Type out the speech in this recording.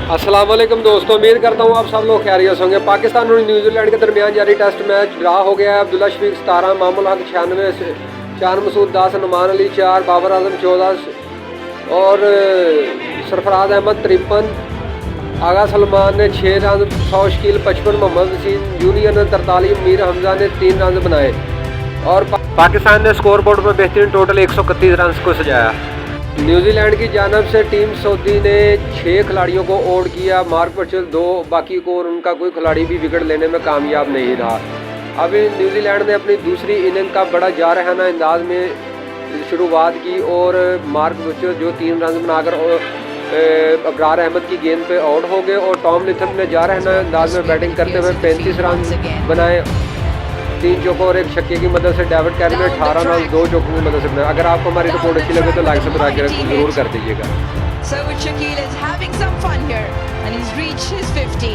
अस्सलाम वालेकुम दोस्तों, उम्मीद करता हूँ आप सब लोग खैरियत होंगे। पाकिस्तान और न्यूजीलैंड के दरमियान जारी टेस्ट मैच ड्रा हो गया है। अब्दुल्ला शफीक 17, मामूल हक 96, शान मसूद 10, नुमान अली 4, बाबर आजम 14 और सरफराज अहमद 53, आगा सलमान ने 6 रन, सौशकील 55, मोहम्मद हसीन जूनियर ने 43, मीर हमजा ने 3 रन बनाए और पाकिस्तान ने स्कोर बोर्ड पर बेहतरीन टोटल 131 रन को सजाया। न्यूजीलैंड की जानब से टीम सऊदी ने 6 खिलाड़ियों को आउट किया, मार्क बर्चल 2, बाकी को और उनका कोई खिलाड़ी भी विकेट लेने में कामयाब नहीं रहा। अभी न्यूजीलैंड ने अपनी दूसरी इनिंग का बड़ा जारहाना अंदाज में शुरुआत की और मार्क बर्चल जो 3 रन बनाकर अबरार अहमद की गेंद पे आउट हो गए और टॉम लिथम ने जारहाना अंदाज में बैटिंग करते हुए 35 रन बनाए, 3 चौकों और 1 छक्के की मदद से। डेविड कैरी ने 18 रन 2 चौकों की मदद से बनाया। अगर आपको हमारी रिपोर्ट अच्छी लगे तो लाइक सब्सक्राइब जरूर कर दीजिएगा। So Shaquille is having some fun here and he's reached his 50.